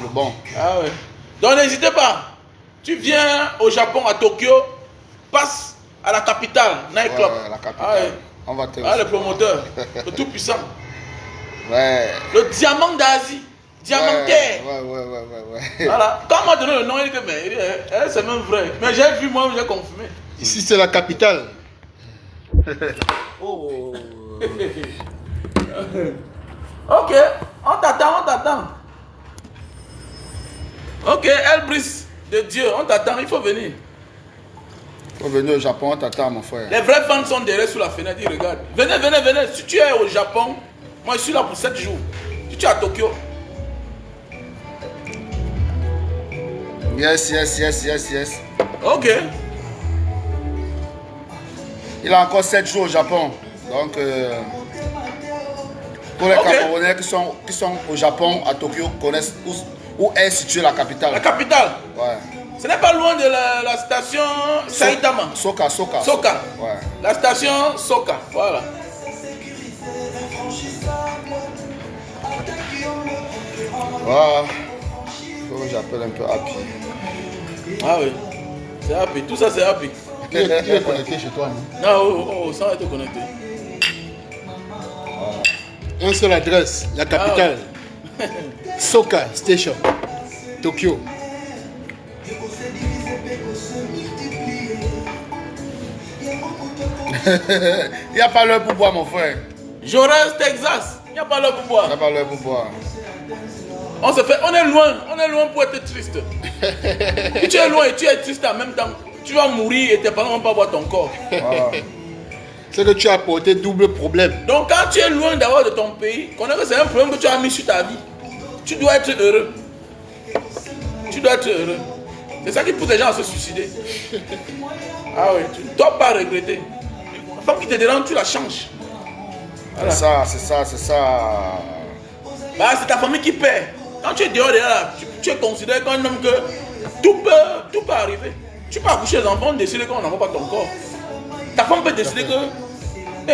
le bon. Ah ouais. Donc n'hésitez pas. Tu viens au Japon, à Tokyo, passe à la capitale, Night Club. Ouais, la capitale. Ah ouais. On va te... Ah, le promoteur, le tout puissant. Ouais. Le diamant d'Asie. Diamantaire. Ouais. Voilà. Quand on m'a donné le nom, il dit que mais, c'est même vrai. Mais j'ai vu, moi, j'ai confirmé. Ici, c'est la capitale. Oh. Ok, on t'attend. Ok, Elbrice de Dieu, on t'attend, il faut venir. Faut venir au Japon, on t'attend, mon frère. Les vrais fans sont derrière sous la fenêtre, ils regardent. Venez. Si tu es au Japon, moi je suis là pour 7 jours. Si tu es à Tokyo. Yes. Ok. Il a encore 7 jours au Japon. Donc, pour les Camerounais qui sont au Japon, à Tokyo, connaissent où est située la capitale. La capitale. Ouais. Ce n'est pas loin de la station Saitama. Soka. Ouais. La station Soka, voilà. Voilà. Faut que j'appelle un peu Happy. Ah oui. C'est Happy. Tout ça, c'est Happy. Tu es connecté chez toi, non? Non, ça va être connecté. Voilà. Une seule adresse, la capitale. Ah ouais. Soka Station, Tokyo. Il n'y a pas l'heure pour boire, mon frère. Jaurès, Texas. Il n'y a pas l'heure pour boire. Il n'y a pas l'heure pour boire. On est loin pour être triste. Si tu es loin et tu es triste en même temps, tu vas mourir et tes parents ne vont pas voir ton corps. Wow. C'est que tu as apporté double problème. Donc quand tu es loin d'avoir de ton pays, connais que c'est un problème que tu as mis sur ta vie. Tu dois être heureux. C'est ça qui pousse les gens à se suicider. Ah oui, tu ne dois pas regretter. La femme qui te dérange, tu la changes. Voilà. C'est ça. Bah, c'est ta famille qui paie. Quand tu es dehors, tu es considéré comme un homme que tout peut arriver. Tu peux accoucher les enfants, décider qu'on n'envoie pas ton corps. Ta femme peut décider que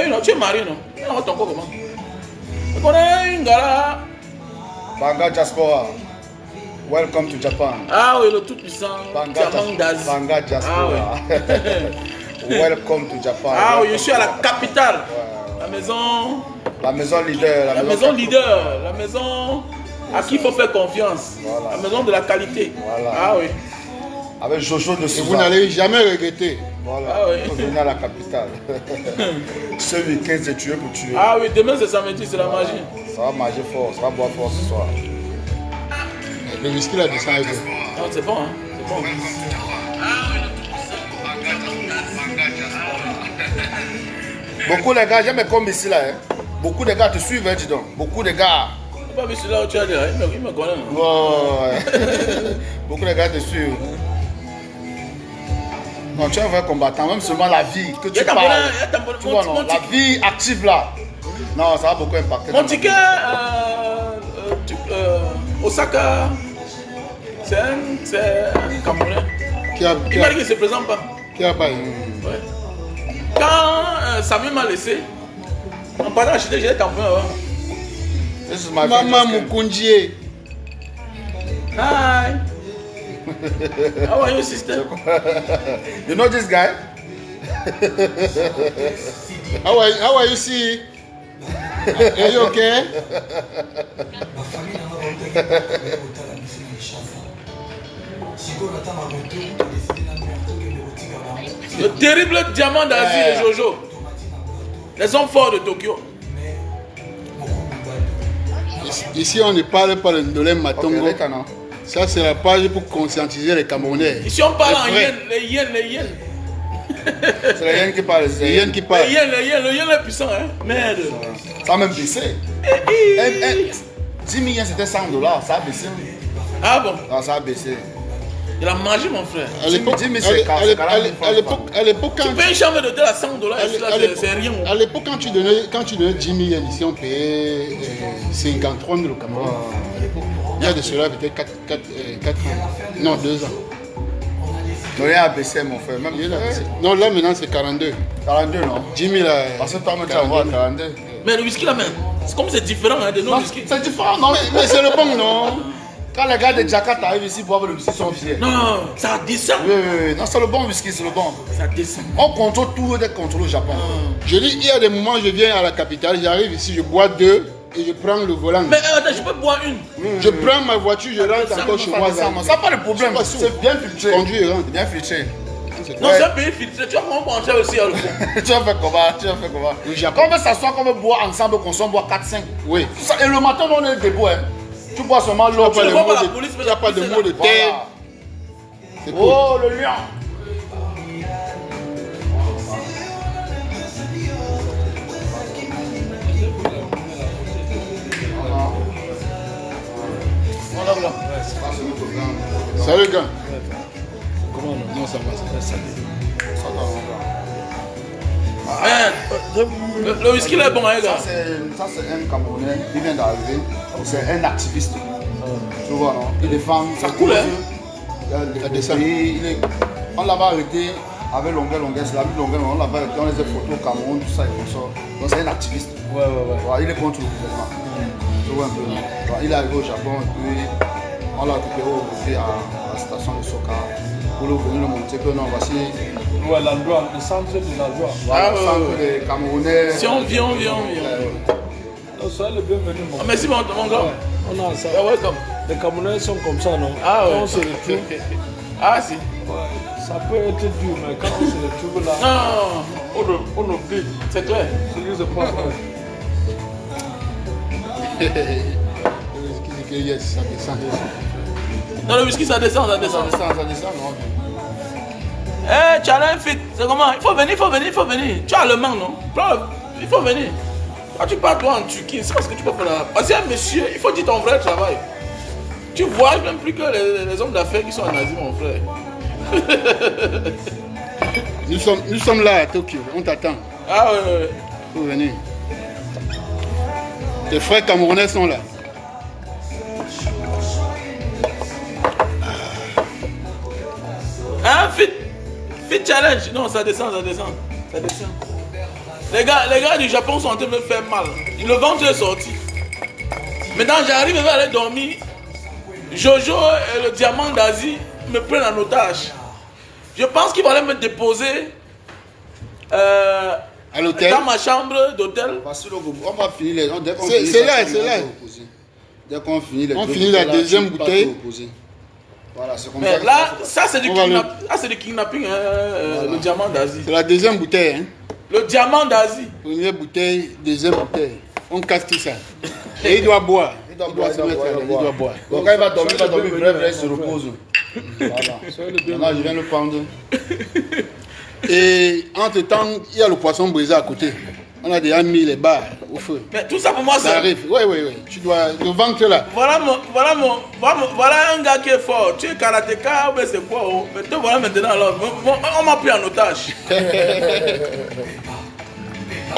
non, tu es marié, non? Elle envoie ton corps comment? Tu connais une gala. Banga Diaspora. Welcome to Japan. Ah oui, le tout puissant. Diamant d'Asie. Banga Diaspora. Ah, oui. Welcome to Japan. Ah oui, je suis à la capitale. Ouais. La maison leader. La maison à qui il faut faire confiance. Voilà. La maison de la qualité. Voilà. Ah oui. Avec Jojo de Souza. Vous n'allez jamais regretter. Voilà. Ah oui. Il faut venir à la capitale. Ce week-end, c'est tuer pour tuer. Ah oui, demain c'est samedi, c'est la magie. Ça va manger fort, ça va boire fort ce soir. Le whisky là descend un peu. Non, c'est bon, hein. C'est bon. Beaucoup de gars, j'aime comme ici là. Hein. Beaucoup de gars te suivent, hein, dis donc. Beaucoup de gars. Je n'ai pas vu celui-là où tu as dit, il me connaît. Ouais. Beaucoup de gars te suivent. Non, tu es un vrai combattant, même seulement la vie que tu parles. Tu vois, non, la vie active là. Non, ça va beaucoup impacter. Mon ticket, Osaka, c'est un Camerounais. Il m'a dit qu'il ne se présente pas. Qui a pas ouais. Quand Samy m'a laissé, en partant acheter, j'ai des tampons avant. Maman Mukundie. Hi. How are you, sister? You know this guy? How are you, see? Are you okay? Le terrible diamant d'Asie de Jojo. Les hommes forts de Tokyo. Ici, on ne parle pas de Ndolé Matongo. Okay, ça, c'est la page pour conscientiser les Camerounais. Ici, on parle en yen, les yens. C'est les yens qui parlent. Les yens qui parlent. Le yen est puissant, hein. Merde. Ça a même baissé. 10 000 yens, c'était $100. Ça a baissé. Ah bon? Ah, ça a baissé. Il a mangé, mon frère. À l'époque, quand tu payes une chambre d'hôtel à $100, c'est rien. À l'époque, quand tu donnais 10 000 yens ici, on payait 53 000 au Cameroun. À l'époque. Il y a de cela peut-être 4 ans. Non, 2 ans. Non, il y a baissé, mon frère. Même non, là maintenant c'est 42. 42, non? 10 000 parce que toi, tu vas voir 42. Mais le whisky là, c'est comme c'est différent hein, de nos whisky. C'est différent, non? Mais c'est le bon, non? Quand les gars de Jakarta arrivent ici boivent le whisky, ils sont fiers. Non, ça descend. Oui. Non, c'est le bon whisky, c'est le bon. Ça descend. On contrôle tout dès qu'on contrôle au Japon. Je dis, il y a des moments, je viens à la capitale, j'arrive ici, je bois 2 et je prends le volant. Mais attends, je peux boire une. Je prends ma voiture, je rentre encore chez moi. Ça pas de problème, c'est bien filtré. Conduis et rentre. Bien filtré. Non, c'est un pays filtré. Tu vas comment rentrer aussi à le fond. Tu vas faire comment? Quand on veut s'asseoir, quand on veut boire ensemble, qu'on s'en boit 4-5. Oui. Et le matin, on est debout. Tu bois seulement l'eau. Il n'y a pas la police, mais la pas de police est mots de là. terre. C'est cool. Oh, le lion. Salut, gars. Comment Non, ça va. Le whisky là est bon, hein, gars. Ça, c'est un Camerounais. Il vient d'arriver. C'est un activiste. Tu vois, non? Il défend. Ça coule, hein? On l'avait arrêté avec longueur. C'est la vie longueur. On l'avait arrêté. On les a photos au Cameroun, tout ça et tout ça. Donc, c'est un activiste. Ouais. Voilà, il est contre le gouvernement. Tu vois un peu. Voilà, il est arrivé au Japon et puis on l'a récupéré aujourd'hui à la station de Soka pour venir le montrer que non, voici. Ouais, l'endroit, le centre de la joie. Voilà, le centre des Camerounais. Si on vient. Non, soyez le bienvenu, mon Merci, mon gars. Ouais, on a ça. Ah, welcome. Les Camerounais sont comme ça, non? Ah, ouais. Quand on se retrouve, Ah, si. ouais, ça peut être dur, mais quand on se retrouve là, Non, on oublie. c'est clair. Celui se passe. Yes, ça descend. Dans le whisky, ça descend. Ça descend, non? Eh, tu as un fit. C'est comment? Il faut venir. Tu es allemand, non? Il faut venir. Quand tu pars toi en Turquie, c'est parce que tu peux faire là. Parce qu'il y a un monsieur, il faut dire ton vrai travail. Tu vois même plus que les hommes d'affaires qui sont en Asie, mon frère. Nous sommes là à Tokyo, on t'attend. Ah ouais. Faut venir. Tes frères camerounais sont là. Hein, fit challenge. Non, ça descend. Les gars du Japon sont en train de me faire mal. Le ventre est sorti. Maintenant, j'arrive à aller dormir. Jojo et le diamant d'Asie me prennent en otage. Je pense qu'ils vont aller me déposer À l'hôtel. dans ma chambre d'hôtel. Parce que on va finir les. C'est là. Dès qu'on finit les. On finit la deuxième bouteille. Voilà, c'est comme Mais ça. là, ça c'est du, On va kidnapping, le diamant d'Asie. C'est la deuxième bouteille. Hein. Le diamant d'Asie. Première bouteille, deuxième bouteille. On casse tout ça. Et il doit boire. Il doit boire. Donc quand il va dormir, bref, il se repose. Voilà. Maintenant, je viens le prendre. Et entre-temps, il y a le poisson brisé à côté. On a déjà mis les barres au feu. Mais tout ça pour moi, Ça c'est. arrive. Oui. Tu dois. Le ventre là. Voilà un gars qui est fort. Tu es karatéka, mais c'est quoi? Mais te voilà maintenant alors. On m'a pris en otage.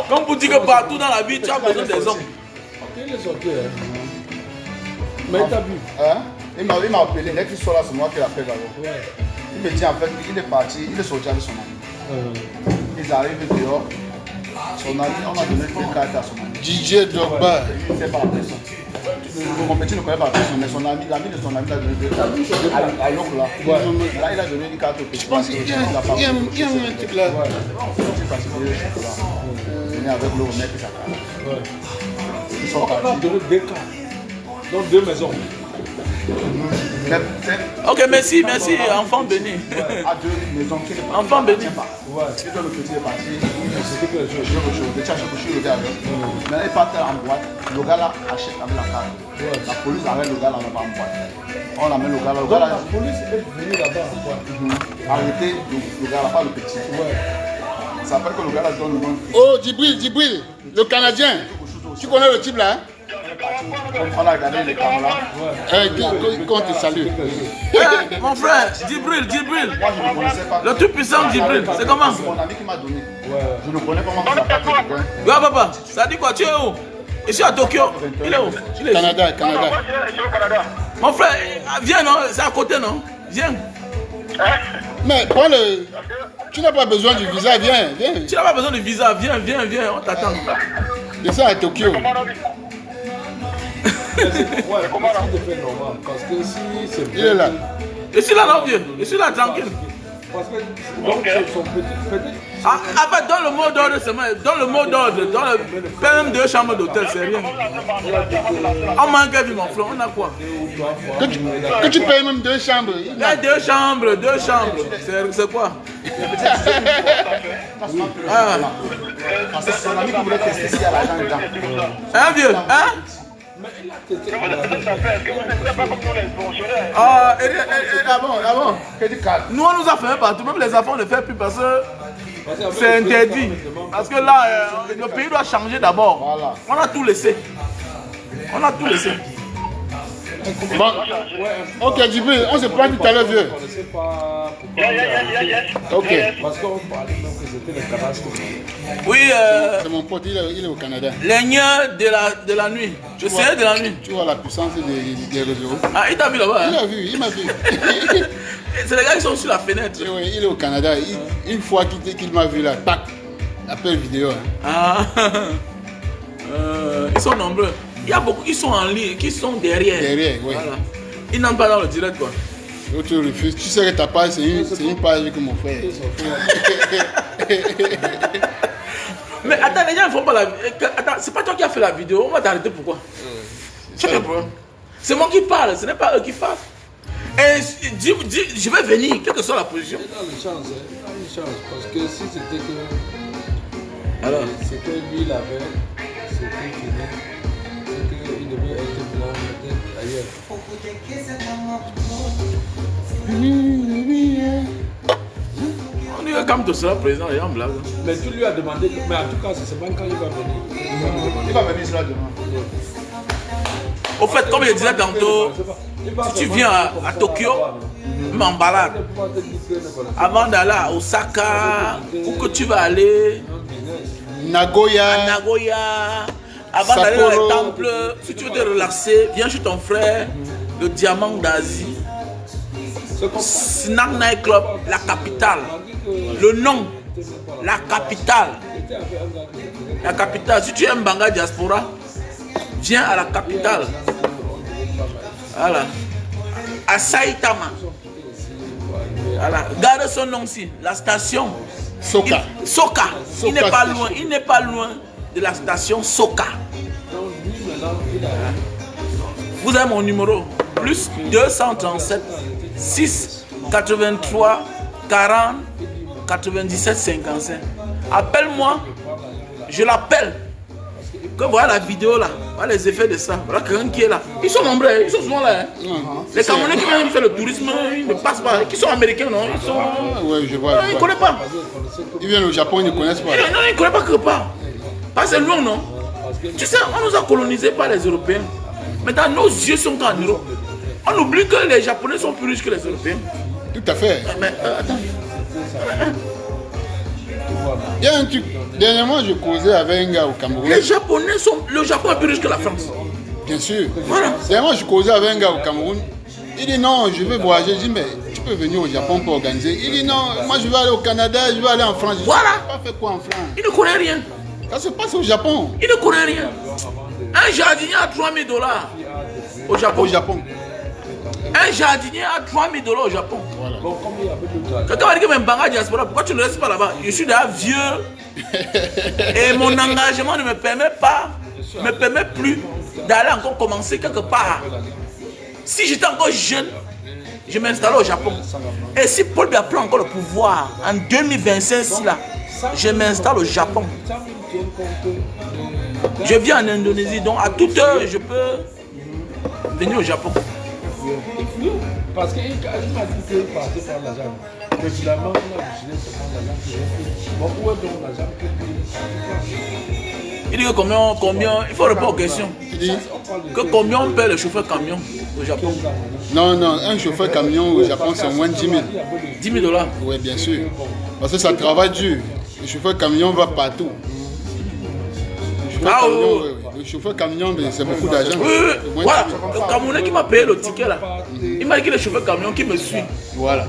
Comme pour dire que partout dans la vie, tu as besoin des hommes. Il est sorti, hein. Mais t'as vu? Hein? Il m'a appelé. Dès qu'il sort là, c'est moi qui l'appelle d'abord. Ouais. Il me dit en fait, il est parti, il est sorti avec son ami. Ils arrivent dehors. Son ami, on a donné une carte à son ami. DJ Drogba. Il ne sait pas la personne. Mon petit ne connaît pas la personne, mais son ami, l'ami de son ami l'a donné deux cartes. À Yoko là. Là, il a donné une carte au petit. Je pense qu'il y a un truc là. C'est parce que il venu avec le mec et sa carte. Ils sont On a partis. donné deux cas. Donc deux maisons. Ok, merci, enfant béni. À deux maisons qui ne Enfant béni. pas. Ouais. Et puis le petit est parti. C'était que je. Je cherche le gars. Maintenant, il part en boîte. Le gars là achète avec la carte. La police arrête le gars là en boîte. On amène le gars là. Le Donc gars la là police est venue là-bas en boîte. arrêté le gars là, pas le petit. Ouais. Ça fait que le gars là donne le nom. Oh, Djibril, le Canadien. Tu connais le type là? On a regardé les caméras. Qu'on te salue. Eh, mon frère, Djibril. Moi je ne connaissais pas. Le tout puissant Djibril, c'est comment? C'est mon ami qui m'a donné. Ouais. Je ne connais pas comment ça s'appelle quelqu'un. Ouais, papa, ça dit quoi? Tu es où? Ici à Tokyo. Il est où? Il est ici. Canada. Mon frère, viens, non? C'est à côté, non? Viens. Mais prends le. Tu n'as pas besoin du visa, viens. Tu n'as pas besoin de visa. Viens, on t'attend. Descends à Tokyo. Ouais, comment on fait normal? Parce que si c'est. Il est là. Je suis là, non, vieux. Je suis là, tranquille. Parce que donc, son petit. Ah, en fait, dans le mot d'ordre, dans le mot d'ordre, dans le même 2 chambres d'hôtel, c'est rien. On manque à vivre, mon frère, on a quoi? Que tu payes même 2 chambres. Il y a 2 chambres, 2 chambres. C'est quoi? Ah. Parce que son ami qui voulait tester s'il y a l'argent dedans. Hein, vieux? Hein? Ah bon. Nous, on nous a fait partout. Même les enfants ne le font plus parce que c'est interdit. Parce que là, le pays doit changer d'abord. Voilà. On a tout laissé. On a tout laissé. Bon, ok, Djibril, on se prend tout à l'heure, vieux. On ne sait pas pourquoi. Ok. Parce qu'on parlait même que c'était le cadastre. Oui, C'est mon pote, il est au Canada. l'aigneur de la nuit. Je sais de la nuit. Tu vois la puissance des réseaux. Ah, il t'a vu là-bas? Il Hein? a vu, il m'a vu. C'est les gars qui sont sur la fenêtre. Oui, il est au Canada. Une fois qu'il m'a vu là, tac, appel vidéo. Hein. Ah, ils sont nombreux. Il y a beaucoup qui sont en ligne, qui sont derrière. Derrière, oui. Voilà. Ils n'entrent pas dans le direct, quoi. L'autre tu refuses. Tu sais que ta page, c'est une page que mon frère. Mais attends, les gens ne font pas la vidéo. Attends, c'est pas toi qui as fait la vidéo. On va t'arrêter pourquoi? Tu as le problème. C'est moi qui parle, ce n'est pas eux qui parlent. Et dis, je vais venir, quelle que soit la position. Il a une chance, hein. Il a une chance. Parce que si c'était que. Alors, C'est que lui, il avait. C'était fini. C'est qu'il devait être blanc, peut-être ailleurs. on dit que comme tu seras président, il y a un blague. Mais tu lui as demandé. Mais en tout cas, c'est seulement quand il va venir. Il va venir cela demain. Au fait, comme je disais tantôt, si tu viens à Tokyo, même en balade, avant d'aller à Osaka, où que tu vas aller, à Nagoya. Nagoya, avant d'aller dans Sapporo. les temples, si tu veux te relaxer, viens chez ton frère, le diamant d'Asie, Snack Night Club, la capitale. Le nom, la capitale. La capitale. Si tu aimes Banga Diaspora, viens à la capitale. Voilà. À Saitama. Voilà. Garde son nom ici. La station. Soka. Soka. Il n'est Soka pas Station. loin. Il n'est pas loin de la station Soka. Vous avez mon numéro. Plus 237 6 83 40 97 55. Appelle-moi. Je l'appelle. Que voilà la vidéo là, voilà les effets de ça, voilà quelqu'un qui est là. Ils sont nombreux, ils sont souvent là. Hein. Les Camerounais qui viennent faire le tourisme, ils ne passent pas. Qui sont américains, non? Ils sont. Oui, je vois. Ils ne connaissent pas. Ils viennent au Japon, ils ne connaissent pas. Non, ils ne connaissent pas quelque part. Parce que c'est loin, non? Tu sais, on nous a colonisés par les Européens. Maintenant, nos yeux sont en Europe. On oublie que les Japonais sont plus riches que les Européens. Tout à fait. Mais attends. Il y a un truc. Dernièrement, je causais avec un gars au Cameroun. Les Japonais sont. Le Japon est plus riche que la France. Bien sûr. Voilà. Dernièrement, je causais avec un gars au Cameroun. Il dit non, je veux voyager. Je dis mais tu peux venir au Japon pour organiser. Il dit non, moi je vais aller au Canada, je vais aller en France. Je dis, Voilà. tu n'as pas fait quoi en France? Il ne connaît rien. Ça se passe au Japon. Il ne connaît rien. Un jardinier à $3000 au Japon. Au Japon. Un jardinier à $3000 au Japon. Voilà. Quelqu'un m'a dit que même Banga Diaspora, pourquoi tu ne restes pas là-bas? Je suis déjà vieux et mon engagement ne me permet plus d'aller encore commencer quelque part. Si j'étais encore jeune, je m'installe au Japon. Et si Paul Biya prend encore le pouvoir en 2025, là, je m'installe au Japon. Je vis en Indonésie, donc à toute heure, je peux venir au Japon. Parce qu'il m'a dit qu'il partait par l'argent. Mais finalement, on a décidé de prendre l'argent. Bon, où est donc l'argent Il dit que combien, il faut répondre aux questions. Il dit Que combien on paie le chauffeur camion au Japon? non, non, un chauffeur camion au Japon c'est au moins 10 000. $10 000. Oui, bien sûr. Parce que ça travaille dur. Le chauffeur camion va partout. Le chauffeur Ah, camion, oui. oui, oui. Le chauffeur camion, c'est beaucoup d'argent. Oui, oui, Au oui. moins Voilà, 10 000. le Camerounais qui m'a payé le ticket là. Il m'a dit qu'il est chauffeur camion qui me suit. Voilà.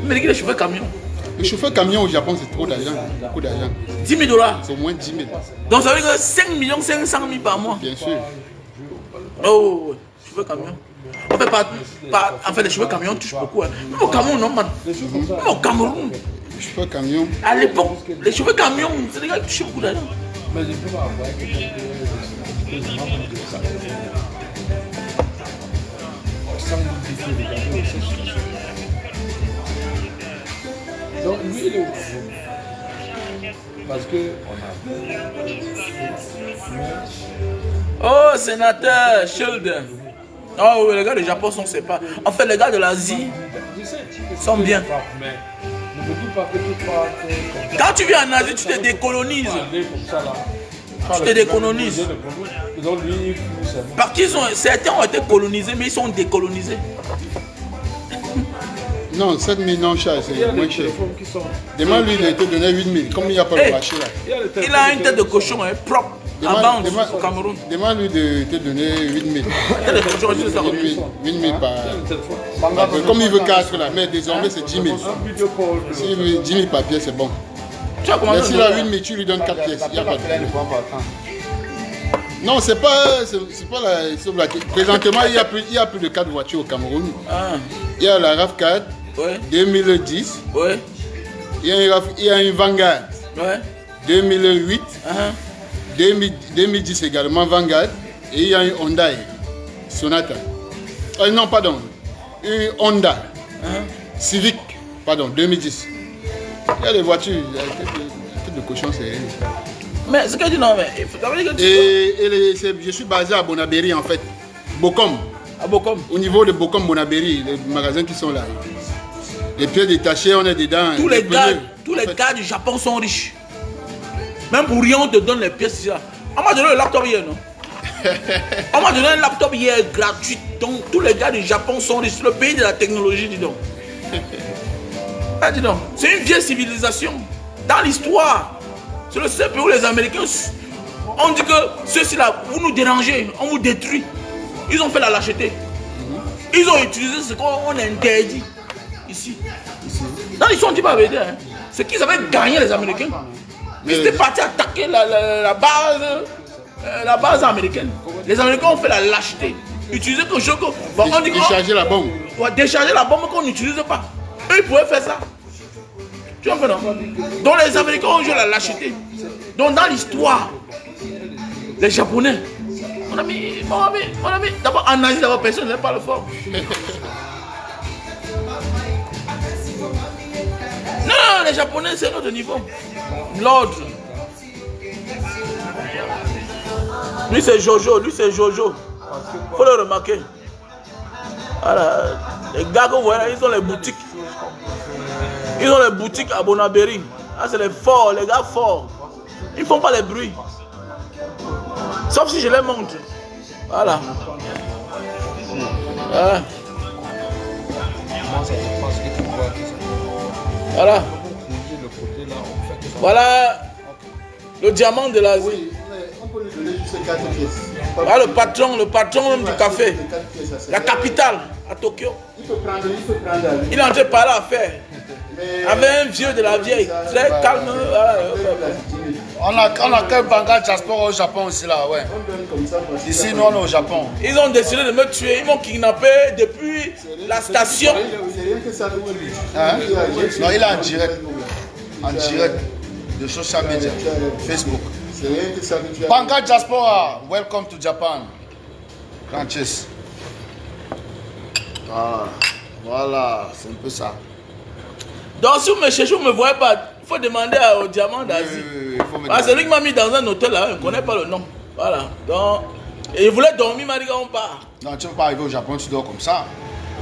Il m'a dit qu'il est chauffeur camion. Le chauffeur camion au Japon, c'est trop d'argent. Beaucoup d'argent. $10 000. C'est au moins 10 000. Donc ça veut dire que 5 500 000 par mois. Bien sûr. Oh, cheveux camion. En fait, en fait, les cheveux camion touchent beaucoup. Hein. Même au Cameroun, non, man. Même au Cameroun. Les cheveux camion. À l'époque, les cheveux camion, c'est des gars qui touchent beaucoup d'argent. Mais je ne peux pas avoir quelqu'un qui donc lui, il est au Cameroun. Parce que on a... Oh, sénateur Shield. Oh, oui, les gars du Japon sont sympas. En fait, les gars de l'Asie sont bien. Mais ne me dis pas que tu parles comme ça. Quand tu viens en Asie, tu te décolonises. Tu te décolonises. Parce qu'ils certains ont été colonisés, mais ils sont décolonisés. Non, 7 000 non cher, c'est moins cher. Demande-lui, il a été donné 8 000. Comme il n'y a pas le marché là. Il a une tête de cochon hein, propre à vendre au Cameroun. Demande-lui de te donner 8 000. Tête de cochon, je sais ça. 8 000 par. Comme il veut 4 là, mais désormais c'est 10 000. S'il veut 10 000 par pièce, c'est bon. Tu as commandé. Mais s'il a 8 000, tu lui donnes 4 pièces. Il n'y a pas de problème. Non, c'est pas la. Présentement, il y a plus de 4 voitures au Cameroun. Ah. Il y a la RAV4 Ouais. 2010. Ouais. Il y a une Vanguard Ouais. 2008. 2010 également Vanguard. Et il y a une Honda Sonata. Non, pardon. Une Honda Civic. Pardon, 2010. Il y a des voitures. La tête de cochon, c'est elle. Mais ce que tu dis, non, mais ça veut dire que je suis basé à Bonabéry en fait. Bocom. À Bocom. Au niveau de Bocom Bonabéry, les magasins qui sont là. Les pièces détachées, on est dedans. Tous les gars du Japon sont riches. Même pour rien, on te donne les pièces ici. On m'a donné le laptop hier, non? On m'a donné un laptop hier gratuit. Donc tous les gars du Japon sont riches. C'est le pays de la technologie, dis donc. Ah, dis donc. C'est une vieille civilisation. Dans l'histoire, c'est le seul pays où les Américains, on dit que ceux-ci-là, vous nous dérangez, on vous détruit. Ils ont fait la lâcheté. Ils ont utilisé ce qu'on interdit ici. Non, ils sont dit pas vérité. Hein. C'est qu'ils avaient gagné les Américains. Mais ils étaient partis attaquer la base américaine. Les Américains ont fait la lâcheté. Utiliser quelque chose que. Bon, on dit décharger la bombe. Décharger la bombe qu'on n'utilise pas. Eux, ils pouvaient faire ça. Tu vois, non? Donc les Américains ont joué la lâcheté. Donc dans l'histoire, les Japonais, mon ami, d'abord en Asie, d'abord personne n'est pas le fort. Non, les Japonais, c'est notre niveau. L'ordre. Lui, c'est Jojo. Faut le remarquer. Voilà. Les gars que vous voyez, ils ont les boutiques. Ils ont les boutiques à Bonabéry. Ah, c'est les forts, les gars forts. Ils font pas les bruits. Sauf si je les montre. Voilà. Voilà. Voilà. Voilà le diamant de l'Asie. Oui, on peut lui donner juste 4 pièces. Voilà le patron même du café. La capitale à Tokyo. Il peut prendre. Il est en train de parler à faire. Avec un vieux de la vieille. Très calme. On a quel Banga Jasper au Japon aussi là, ouais. Ici, nous on est au Japon. Ils ont décidé de me tuer. Ils m'ont kidnappé depuis la station. Hein? Non, il est en direct. En direct de social media, Facebook. Banga Diaspora, welcome to Japan. Grand chess. Ah, voilà, c'est un peu ça. Donc si vous me cherchez, vous ne me voyez pas, il faut demander au diamant d'Asie. C'est lui qui m'a mis dans un hôtel là, on ne connaît pas le nom. Voilà. Donc, et il voulait dormir, il m'a dit qu'on part. Non, tu ne peux pas arriver au Japon, tu dors comme ça.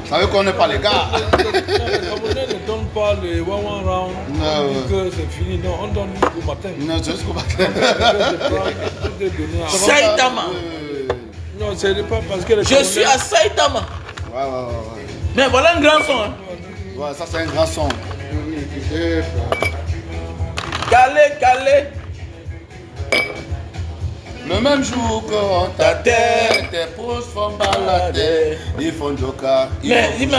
Ça veut qu'on n'est pas les gars. Les Camerounais ne donnent pas les one round. On dit que c'est fini. Non, on donne jusqu'au matin. Non, c'est jusqu'au matin. Saitama. Non, c'est pas parce que les Je suis à Saitama. Ouais. Mais voilà un grand son. Hein. Ouais, ça c'est un grand son. Calé. Le même jour qu'on t'attend, tes pouces font balader, ils font joker, mais dis-moi,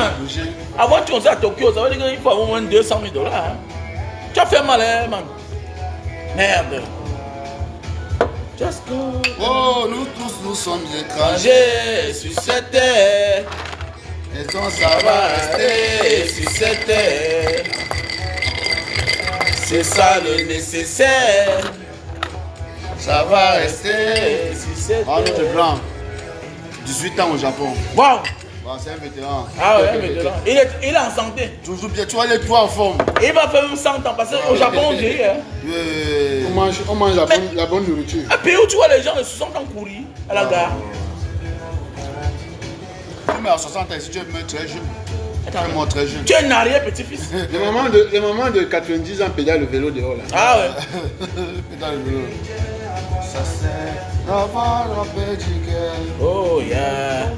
avant tu es à Tokyo, ça veut dire qu'il faut avoir au moins 200 000 $. Hein? Tu as fait mal, hein, man. Merde. Just go. Oh, nous tous, nous sommes étrangers. Étranger sur cette terre. Et donc Ça va rester sur cette terre. C'est ça le nécessaire. Ça va rester. sur cette Ah, terre. notre blanc. 18 ans au Japon. Wow. Bon, c'est un vétéran. Ah ouais, mais il est en santé. Toujours bien, tu vois, les toi en forme. Il va faire même 100 ans parce qu'au Japon, on vieillit. Hein. On mange la bonne nourriture. Un pays où tu vois les gens de 60 ans courir à la gare. Tu mets à 60 ans, si tu es très jeune. Tu es mort très jeune. Tu es un arrière-petit-fils. Les mamans de 90 ans pédalent le vélo dehors là. Ah ouais. Pédale le vélo. Ça c'est la voix du cœur. Oh yeah.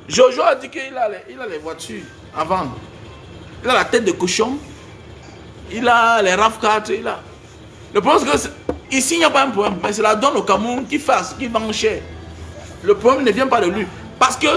Jojo a dit qu'il a les voitures à vendre. Il a la tête de cochon. Il a les RAV4. Le problème c'est que ici il n'y a pas un problème. Mais c'est la donne au Cameroun qui vend cher. Le problème ne vient pas de lui. Parce que